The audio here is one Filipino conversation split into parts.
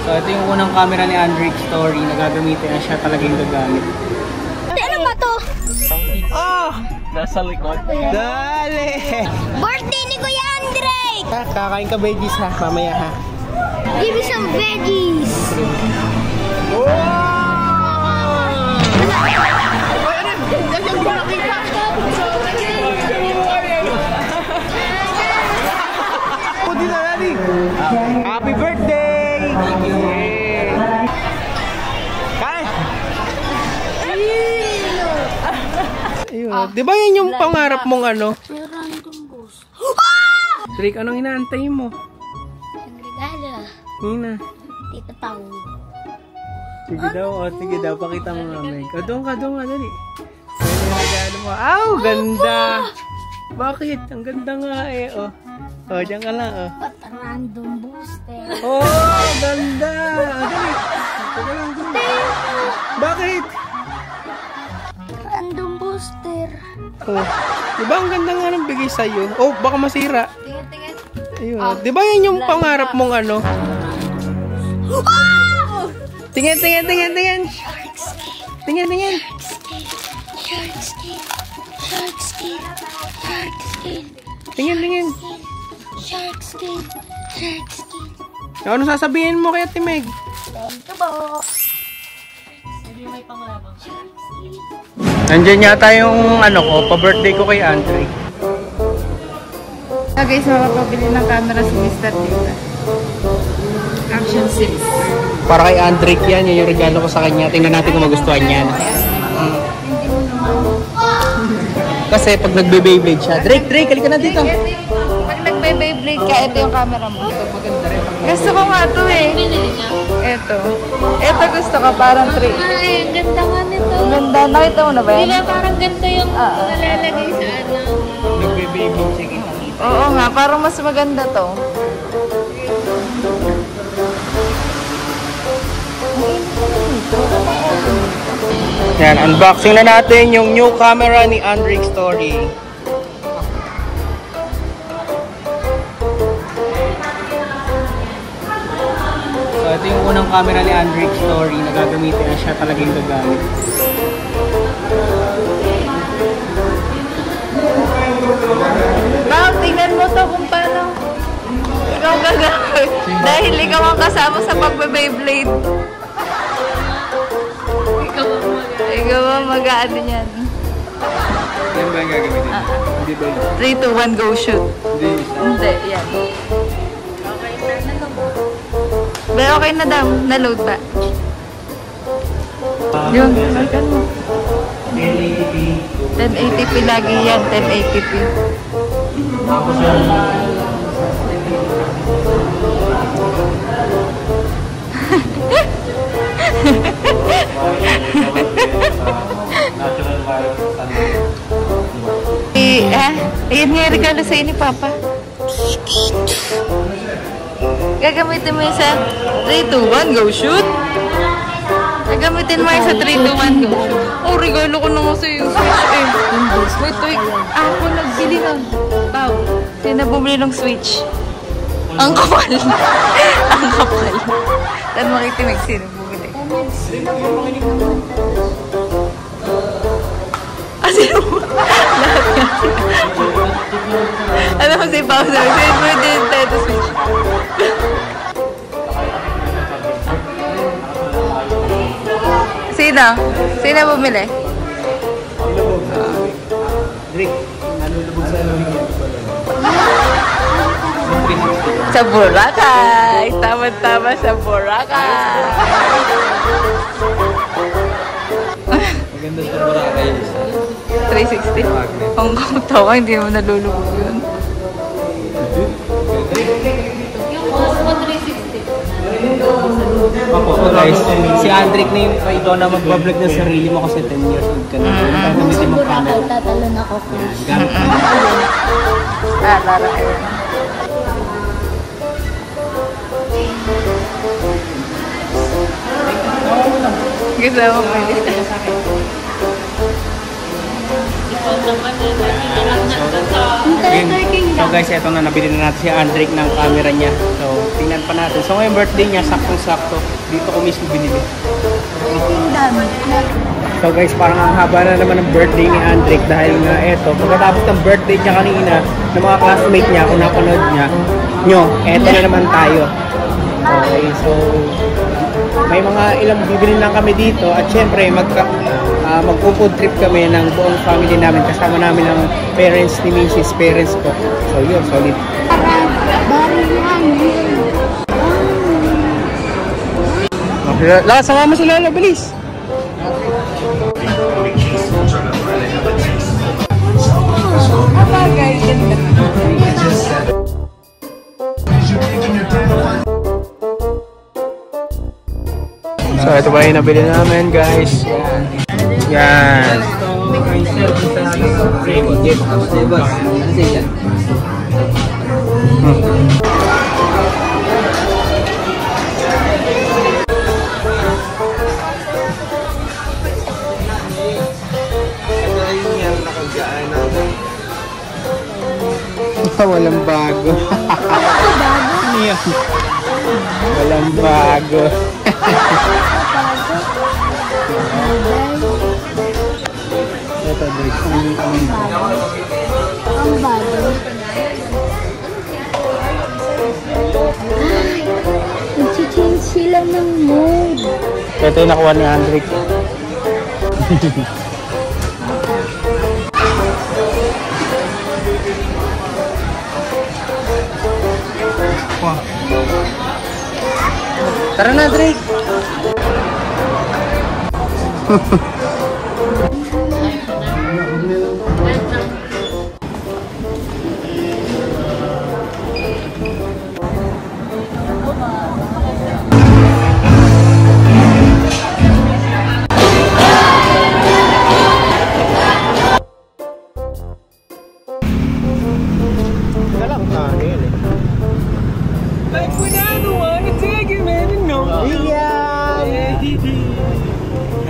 So ito yung unang camera ni Andrick Story na gagamitin na siya talaga yung gagamit. Ano ba to? Oh! Nasa likod. Dali! Birthday ni Kuya Andrick! Kakain ka veggies ha, mamaya ha. Give me some veggies! Wow! Happy birthday! Thank you! Kain! Di ba yun yung pangarap mong ano? Drake, anong inaantay mo? Ang regalo. Nina. Tito Pao. Sige daw, pakita mo nga, Meg. Doon ka, dali. Ayun yung regalo mo. Aw, ganda! Bakit? Ang ganda nga eh, oh. Oh, diyan ka lang, oh. What a random booster. Oh, ganda! Dali. Teka lang, dali. Bakit? Random booster. Oh, di ba ang ganda nga ng bigay sa'yo? Oh, baka masira. Tingin. Ayun, di ba yun yung pangarap mong ano? Tingin. Tingin. Shark skin. Tingin. Shark skin. Ano sasabihin mo kay Ate Meg? Ito ba? Nandiyan yata yung ano ko, pa-birthday ko kay Andre. Guys, makapabili ng camera si Mr. Tita. Action 6. Para kay Andre yan, yun yung regalo ko sa kanya. Tingnan natin kung magustuhan yan. Kasi pag nagbe-Beyblade siya, Drake, halika na dito. Pag nagbe-Beyblade ka, ito yung camera mo. Gusto ko nga ito eh. Ito gusto ko, parang 3. Ay, ang ganda nga nito. Ang ganda, nakita mo na ba yan? Di ba parang ganito yung nalalagay sa ano? Nagbe-Beyblade siya kita. Oo nga, parang mas maganda to. Yan, unboxing na natin yung new camera ni Andrick Story. So ito yung unang camera ni Andrick Story na gagamitin na siya talaga yung gagamit. Ma'am, tingnan mo to kung paano. Ikaw gagawin. Dahil ikaw ang kasama sa pagbe-Beyblade. Ikaw ang mag-ano niyan. Yan ba yung gagamitin? Hindi ba yun? 3, 2, 1, go shoot. Hindi, yan. Okay na daw. Na-load ba? Yun, markan mo. 1080p lagi yan, 1080p. Tapos yan. Ayan nga yung regalo sa'yo ni Papa. Gagamitin mo yung sa 3, 2, 1, go shoot. Gagamitin mo yung sa 3, 2, 1, go shoot. Oh, regalo ko na nga sa'yo yung Switch eh. Wait, ako nagbili ng Pao. Sino na bumili ng Switch? Ang kapal. Ang kapal. Saan makitimig sino bumili? Sino mo? Lahat nga. Alam mo si Pao sabi, sino mo din tayo Switch? Sino? Sino bumili? Drake, nalulubog sa lumigan. Sa Boracay! Tama-tama sa Boracay! Maganda sa Boracay. 360? Ang tawa, hindi mo nalulubog yun. Yung Cosmo 360. Opo, guys, si Andrick na yung ikaw na magbablog ng sarili mo kasi 10 years old ka na. Gagamitin mo camera. Tatalon ako, please. Gamit mo. Lara kayo. Gusto mo pwede. So guys, eto na, nabili na natin si Andrick ng camera niya. So, tingnan titingnan pa natin. So ngayon birthday niya, saktong-sakto. Dito ko mismo binili. So guys, parang ang haba na naman ng birthday ni Andrick dahil nga eto, pagkatapos ng birthday niya kanina, ng mga classmate niya, kung napanood niya, eto na naman tayo. Okay, so may mga ilang bibili lang kami dito at syempre magpo-food trip kami ng buong family namin, kasama namin ang parents ni Mrs. Parents ko. So yun, solid. Okay, lakas sama mo sila, bilis. So ito ba yung nabili namin, guys? Yan. Walang bago. Walang bago. Ito, Drake. Ang bago. Nag-change sila ng mode. Ito yung nakuha ni Andrick. Wow. Tara na, Drake!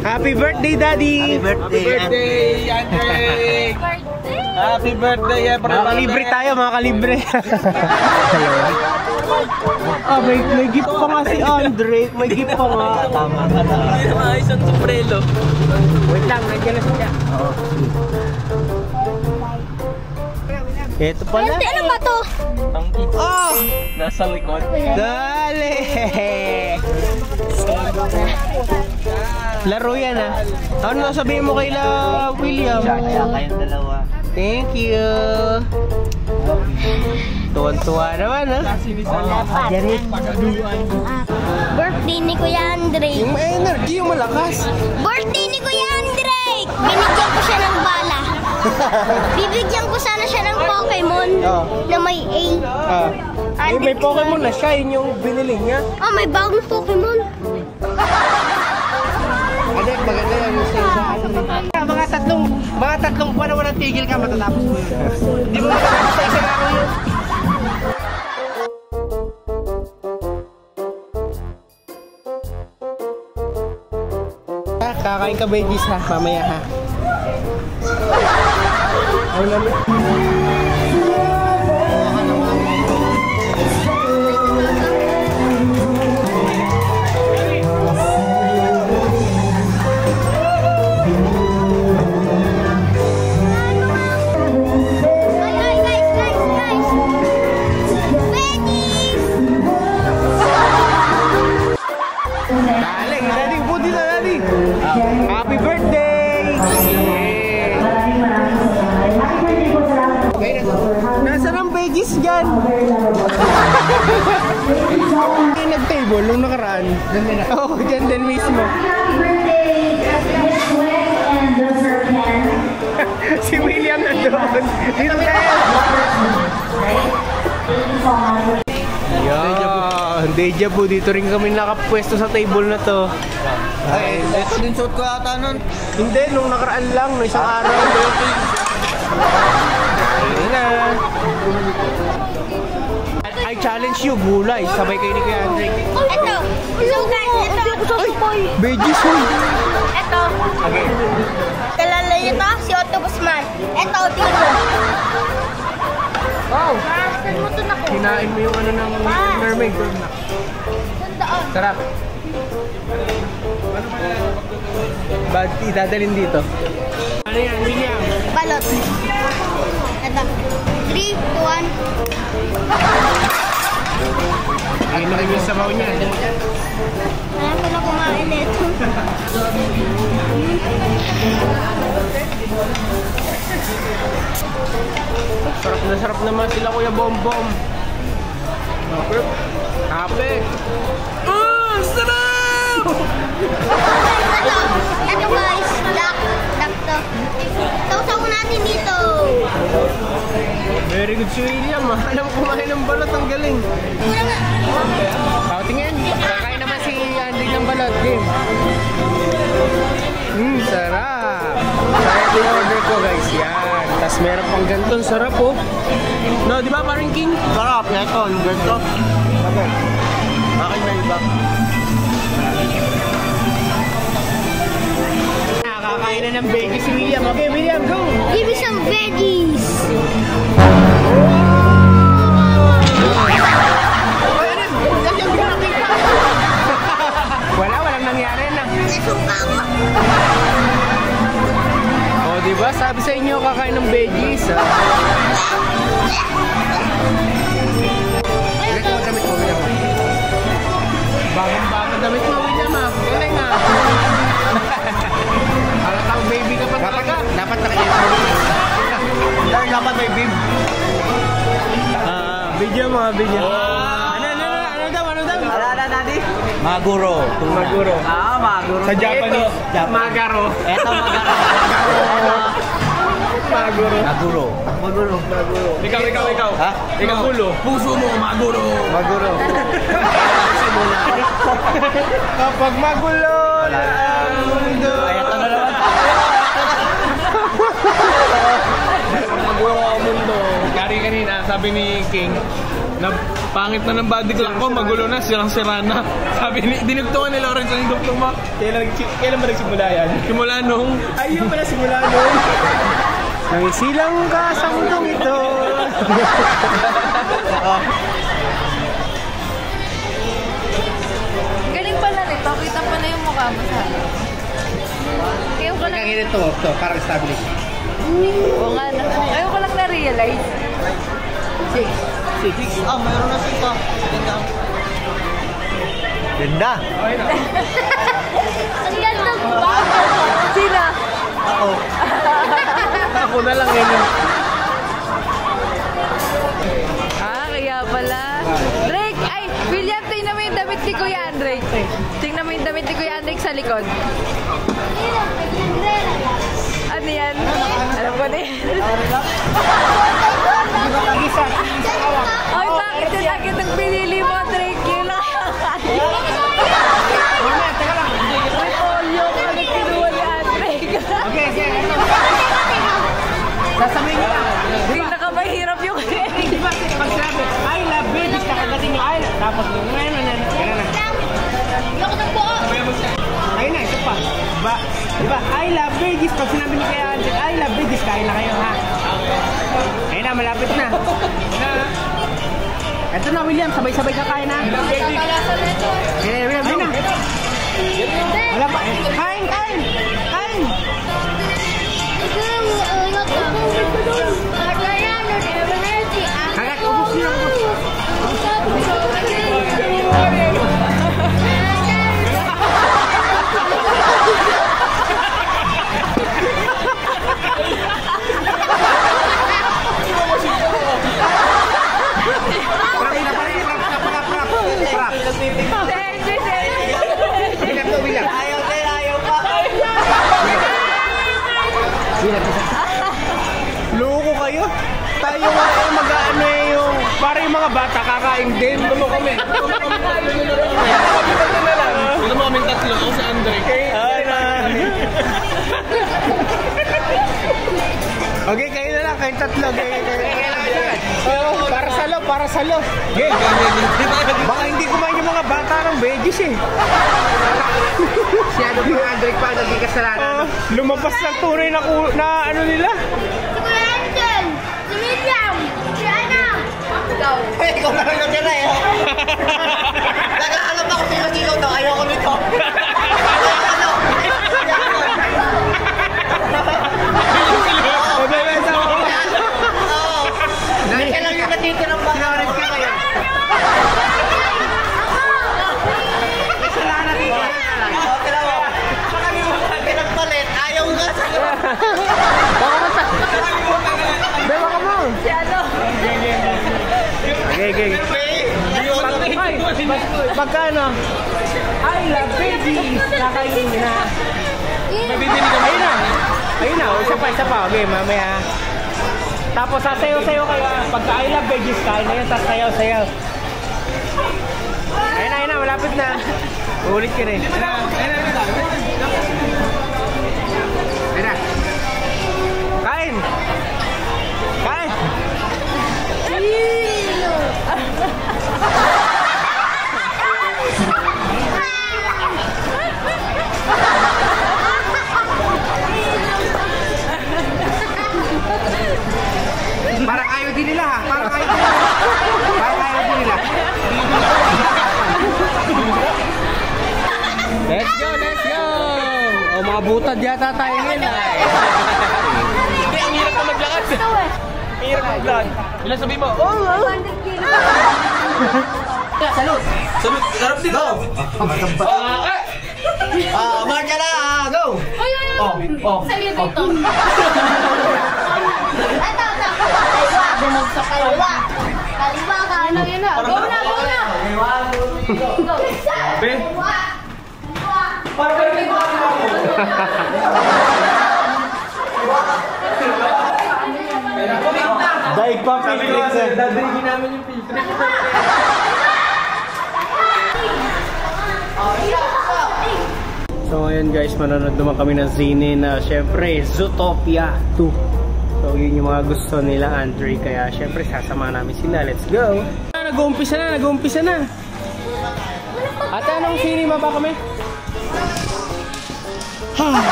Happy birthday, Daddy! Happy birthday, Andrick! Happy birthday, everybody! Mga kalibre tayo, mga kalibre! may gift pa nga si Andrick. May gift pa nga. Tama. Hindi na isang sombrero. Wait lang, nandiyan na siya. Ito pala. Ano ba to? Ang ito. Oh! Nasa likod. Dali! Laro yan ah. Ano sabihin mo kay William? Kayong dalawa. Thank you. Tuwan-tuwa naman ah. Dapat. Birthday ni Kuya Andrick. Yung energy, yung malakas. Birthday ni Kuya Andrick! Binigyan ko siya ng bala. Bibigyan ko sana siya ng Pokemon na may A. May Pokemon na siya, yun yung binili niya. Oh, may bagong Pokemon. Adik, maganda yan. Mga tatlong buwan na walang tigil ka, matatapos mo yun. Hindi mo matatapos sa isang araw yun. Kakain ka, babies ha, mamaya ha. Ay, namin. Happy birthday! Nasaan ang veggies dyan? Hindi nag-table nung nakaraan. Oo, dyan din mismo. Si William nandun. Dito tayo. Yan, deja vu. Dito rin kami nakapwesto sa table na to. Ay, ito din suot ko ata nun. Hindi, nung nakaraan lang, no isang araw. Ayun na. I challenge you, gulay. Sabay kayo ni Kuya Andrick. Ito. So guys, ito. Ay, veggies, hoy. Ito. Okay. Kalala niyo to? Si Otto Guzman. Ito, dito. Wow. Saan mo ito nakuha? Kinain mo yung ano ng mermaid. Sandaan. Sarap. Ba't idadalhin dito? Ano yan, William? Balot. Ito. 3, 2, 1. Ayun na rin yung sabaw niya. Kaya ko na kumain nito. Sarap naman sila Kuya Bombom. Happy. Sarap! Ito guys, duck to. Sausaw natin dito. Very good si William. Alam kumain ng balot, ang galing. Una nga. Tingin, kakain naman si Andy ng balot. Game. Sarap. Sarap yung order ko guys. Yan. Tapos meron pang ganitong sarap oh. No, di ba parang king? Sarap, ito, yung ganito. Bakit? Akin na iba. Nakakain na ng veggies si William. Okay, William, go! Give me some veggies. Walang nangyari na. Nasuka ko. Oh, di ba? Sabi sa inyo kakain ng veggies. Ilan mo damit mo, William? Bagong-bagong damit mo, William. Galing ah. Halatang baby ka pa talaga. Dapat naka-iit mo. Dapat may bib. Video mo, video. Ano daw? Alala natin? Maguro. Maguro. Maguro. Sa Japanese, Magaro. Ito, magaro. Maguro. Maguro. Ikaw. Ha? Ikaw gulo. Puso mo, maguro. Maguro. Kapag magulo na ang mundo. Ay, ito na naman. Maguro ang mundo. Kanina, sabi ni King, na pangit na ng body clock ko, magulo na, sirang-sira na. Sabi ni, dinugtungan ni Lawrence ang dugtong mo. Kailan ba nagsimula yan? Simula nung... Ayun pala, simula nung... Nangisilang ka sa mundong ito. Galing pala nito. Kita pala yung mukha mo sa akin. Ayaw ko lang. Ito, parang established. Oo nga na. Ayaw ko lang na-realize. Six. Mayroon na sita. Ganda. Ang ganda ba? Sino? Ako. Ako na lang yun. Kaya pala. Drake! Ay! William, tingnan mo yung damit ni Kuya Andre. Tingnan mo yung damit ni Kuya Andre sa likod. Ano yan? Alam ko na yan. Ay, bakit yung sakit ng pinili mo, Drake? Yun lang. May polio ka nagkinuha ni Andre. Okay, sige. Sasabihin niyo lang. Pinakamahirap yung Di ba, pag sinabi, I love babies, kakagating yung I love. Tapos, gano'n na. Loko ng buo. Ayun na, isa pa. Di ba, I love babies. Pag sinabi ni Kaya Antic, I love babies, kain na kayo, ha? Ayun na, malapit na. Ito na, William. Sabay-sabay ka kain, ha? William, ayun na. Wala pa. Kain! Kagat, ubus niyo. Loko kayo. Tayo nga mag-ano yung para yung mga bata kakain din. Tumo kami. Ito mo kaming tatlo. Ako si Andre. Okay, kayo na lang. Kayong tatlo. Para salo. Baka hindi kumain yung mga bata ng veggies eh. Si Ano yung Andre pa naging kasalanan. Lumabas ng tunay na ano nila. Si Kuya Angel, si William, si Ana. Ikaw na rin natira eh. Nag-aalap ako sino sigaw daw. Ayoko nito. Kaya lang yung natitira ng baka. Ka ngayon. Kasalanan dito. Pinagpalit. Ayaw nga sa'yo. Baka mo. Okay. Pagkano? I love babies. Kakainin na. Ayun na. Isa pa. Okay, mamaya. Tapos sasayaw-sayaw kayo. Pagka I love babies, kain na yun. Tapos sayaw-sayaw. Ayun na. Malapit na. Ulit ka rin. Ayun na. Kain! Parang ayaw din nila ha. Parang ayaw din nila. Let's go! O mga butad yata tayo ngayon ha. Hindi, ang hirap na maglakad. Ang hirap na maglakad. Ilan sabi mo? 100 kilo. Salud! Sarap dito! Marka na! Go! Sa'yo dito. Ito. Bumagsak kaliwa. Kaliwa ka. Ano yun na? Go na! Go! Kaliwa! Daig pa Philippines eh. Dadigin namin yung Philippines. So ngayon guys, manonood naman kami ng zine na syempre Zootopia 2. So yun yung mga gusto nila Andre, kaya syempre sasama namin sila. Let's go! Nag-uumpisa na. Ate, anong cinema ba kami?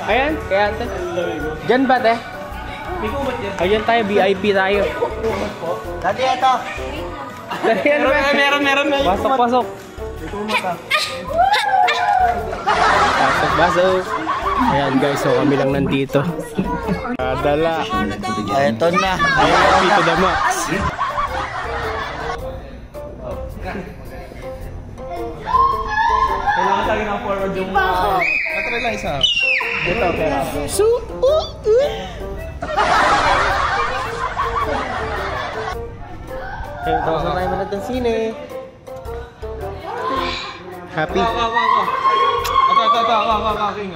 Ayan, kaya ate. Diyan ba te? Ayan tayo, VIP tayo. Dati ito. Meron. Pasok. Pasok. Ayan guys, so kami lang nandito. Dala. Ito na. VIP to the max. Kailangan tayo ng forward yung patry lang isa. Ito, pera. Ayun, tapos na tayo manood ng sine. Happy? Ito. King.